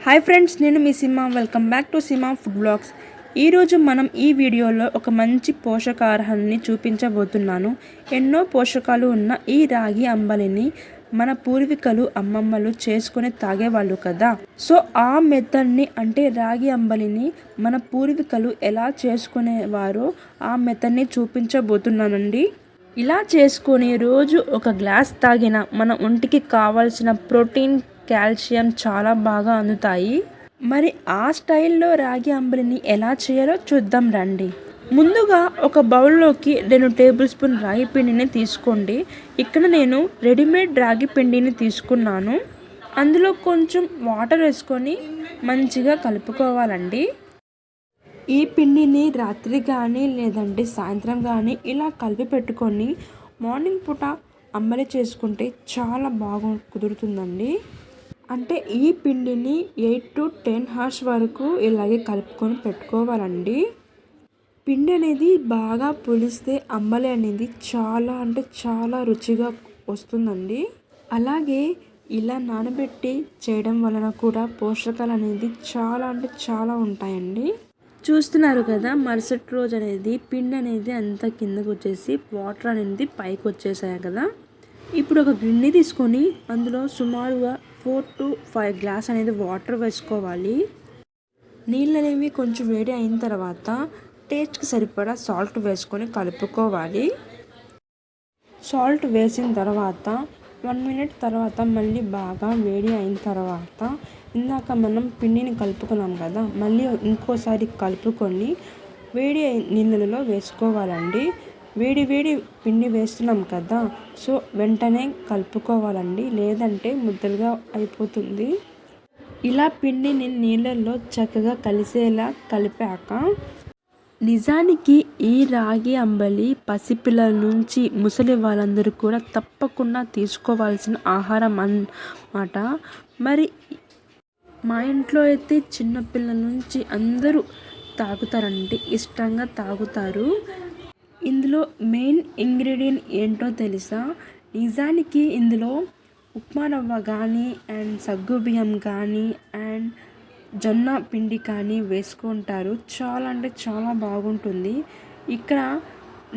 Hi friends, నేను మీ Simha. Welcome back to Simha food blogs. ఈరోజు మనం ఈ వీడియోలో ఒక మంచి పోషకాహారాన్ని చూపించబోతున్నాను. ఎన్నో పోషకాలు ఉన్న ఈ రాగి అంబలిని మన పూర్వీకులు అమ్మమ్మలు చేసుకొని తాగేవాళ్ళు కదా. సో ఆ మెథడ్ని అంటే రాగి అంబలిని మన పూర్వీకులు ఎలా చేసుకునేవారో ఆ మెథడ్ని చూపించబోతున్నానండి. ఇలా చేసుకొని రోజు ఒక గ్లాస్ తాగిన మన ఒంటికి కావాల్సిన ప్రోటీన్, కాల్షియం చాలా బాగా అందుతాయి. మరి ఆ స్టైల్లో రాగి అంబలిని ఎలా చేయాలో చూద్దాం రండి. ముందుగా ఒక బౌల్లోకి 2 టేబుల్ స్పూన్ రాగి పిండిని తీసుకోండి. ఇక్కడ నేను రెడీమేడ్ రాగి పిండిని తీసుకున్నాను. అందులో కొంచెం వాటర్ వేసుకొని మంచిగా కలుపుకోవాలండి. ఈ పిండిని రాత్రి కానీ లేదంటే సాయంత్రం కానీ ఇలా కలిపి పెట్టుకొని మార్నింగ్ పూట అంబలి చేసుకుంటే చాలా బాగా కుదురుతుందండి. అంటే ఈ పిండిని 8 to 10 hours వరకు ఇలాగే కలుపుకొని పెట్టుకోవాలండి. పిండి అనేది బాగా పులిస్తే అంబలి అనేది చాలా అంటే చాలా రుచిగా వస్తుందండి. అలాగే ఇలా నానబెట్టి చేయడం వలన కూడా పోషకాలు అనేది చాలా అంటే చాలా ఉంటాయండి. చూస్తున్నారు కదా, మరుసటి రోజు అనేది పిండి అనేది అంతా కిందకు వచ్చేసి వాటర్ అనేది పైకి వచ్చేసాయి కదా. ఇప్పుడు ఒక గిన్నె తీసుకొని అందులో సుమారుగా 4 to 5 గ్లాస్ అనేది వాటర్ వేసుకోవాలి. నీళ్ళు అనేవి కొంచెం వేడి అయిన తర్వాత టేస్ట్కి సరిపడా సాల్ట్ వేసుకొని కలుపుకోవాలి. సాల్ట్ వేసిన తర్వాత 1 minute తర్వాత మళ్ళీ బాగా వేడి అయిన తర్వాత ఇందాక మనం పిండిని కలుపుకున్నాం కదా, మళ్ళీ ఇంకోసారి కలుపుకొని వేడి నీళ్ళలో వేసుకోవాలండి. వేడి పిండి వేస్తున్నాం కదా, సో వెంటనే కలుపుకోవాలండి, లేదంటే ముద్దలుగా అయిపోతుంది. ఇలా పిండిని నీళ్ళల్లో చక్కగా కలిసేలా కలిపాక, నిజానికి ఈ రాగి అంబలి పసిపిల్లల నుంచి ముసలి వాళ్ళందరూ కూడా తప్పకుండా తీసుకోవాల్సిన ఆహారం అన్నమాట. మరి మా ఇంట్లో అయితే చిన్నపిల్లల నుంచి అందరూ తాగుతారంటే ఇష్టంగా తాగుతారు. ఇందులో మెయిన్ ఇంగ్రీడియంట్ ఏంటో తెలుసా? నిజానికి ఇందులో ఉప్మా రవ్వ కానీ అండ్ సగ్గుబియ్యం కానీ అండ్ జొన్న పిండి కానీ వేసుకుంటారు. చాలా అంటే చాలా బాగుంటుంది. ఇక్కడ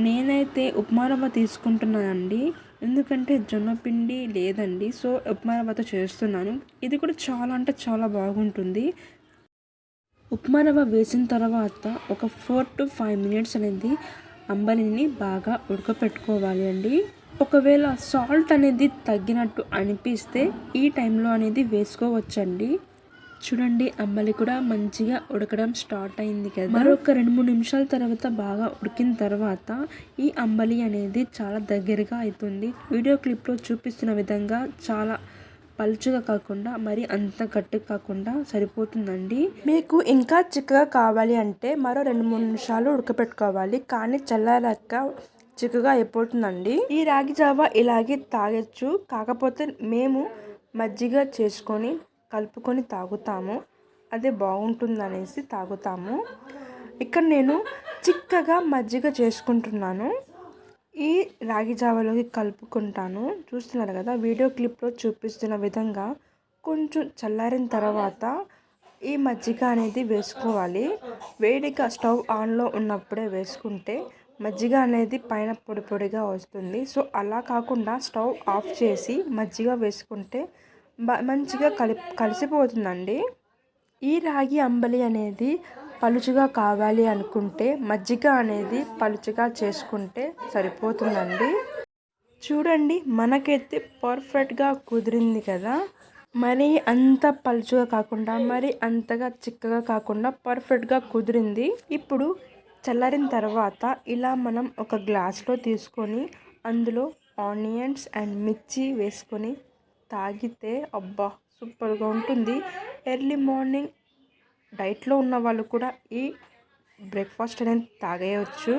నేనైతే ఉప్మా రవ్వ తీసుకుంటున్నానండి, ఎందుకంటే జొన్న పిండి లేదండి. సో ఉప్మా రవ్వతో చేస్తున్నాను. ఇది కూడా చాలా అంటే చాలా బాగుంటుంది. ఉప్మా రవ్వ వేసిన తర్వాత ఒక 4 to 5 minutes అనేది అంబలిని బాగా ఉడకపెట్టుకోవాలి అండి. ఒకవేళ సాల్ట్ అనేది తగ్గినట్టు అనిపిస్తే ఈ టైంలో అనేది వేసుకోవచ్చండి. చూడండి, అంబలి కూడా మంచిగా ఉడకడం స్టార్ట్ అయింది కదా. మరొక 2-3 నిమిషాల తర్వాత బాగా ఉడికిన తర్వాత ఈ అంబలి అనేది చాలా దగ్గరగా అవుతుంది. వీడియో క్లిప్లో చూపిస్తున్న విధంగా చాలా పలుచగా కాకుండా మరి అంత గట్టిగా కాకుండా సరిపోతుందండి. మీకు ఇంకా చిక్కగా కావాలి అంటే మరో 2-3 నిమిషాలు ఉడకపెట్టుకోవాలి, కానీ చల్లారాక చిక్కగా అయిపోతుందండి. ఈ రాగి జావా ఇలాగే తాగొచ్చు, కాకపోతే మేము మజ్జిగ చేసుకొని కలుపుకొని తాగుతాము, అదే బాగుంటుందనేసి తాగుతాము. ఇక్కడ నేను చిక్కగా మజ్జిగ చేసుకుంటున్నాను. ఈ రాగి జావలోకి కలుపుకుంటాను. చూస్తున్నారు కదా, వీడియో క్లిప్లో చూపిస్తున్న విధంగా కొంచెం చల్లారిన తర్వాత ఈ మజ్జిగ అనేది వేసుకోవాలి. వేడిగా స్టవ్ ఆన్లో ఉన్నప్పుడే వేసుకుంటే మజ్జిగ అనేది పైన పొడి పొడిగా వస్తుంది. సో అలా కాకుండా స్టవ్ ఆఫ్ చేసి మజ్జిగ వేసుకుంటే మంచిగా కలిసిపోతుందండి. ఈ రాగి అంబలి అనేది పలుచుగా కావాలి అనుకుంటే మజ్జిగ అనేది పలుచుగా చేసుకుంటే సరిపోతుందండి. చూడండి, మనకైతే పర్ఫెక్ట్గా కుదిరింది కదా. మరి అంత పలుచుగా కాకుండా మరి అంతగా చిక్కగా కాకుండా పర్ఫెక్ట్గా కుదిరింది. ఇప్పుడు చల్లారిన తర్వాత ఇలా మనం ఒక గ్లాస్లో తీసుకొని అందులో ఆనియన్స్ అండ్ మిర్చి వేసుకొని తాగితే అబ్బా సూపర్గా ఉంటుంది. ఎర్లీ మార్నింగ్ డైట్లో ఉన్న వాళ్ళు కూడా ఈ బ్రేక్ఫాస్ట్ అనేది తాగేయచ్చు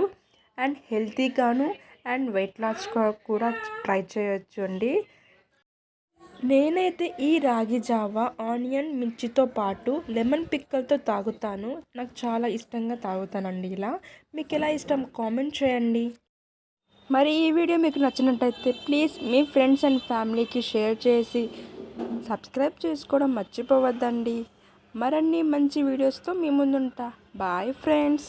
అండ్ హెల్తీగాను అండ్ వెయిట్ లాస్ కూడా ట్రై చేయొచ్చు అండి. నేనైతే ఈ రాగి జావా ఆనియన్ మిర్చితో పాటు లెమన్ పిక్కలతో తాగుతాను. నాకు చాలా ఇష్టంగా తాగుతానండి. ఇలా మీకు ఎలా ఇష్టం కామెంట్ చేయండి. మరి ఈ వీడియో మీకు నచ్చినట్టయితే ప్లీజ్ మీ ఫ్రెండ్స్ అండ్ ఫ్యామిలీకి షేర్ చేసి సబ్స్క్రైబ్ చేసుకోవడం మర్చిపోవద్దండి. మరిన్ని మంచి వీడియోస్తో మీ ముందుంటా. Bye friends.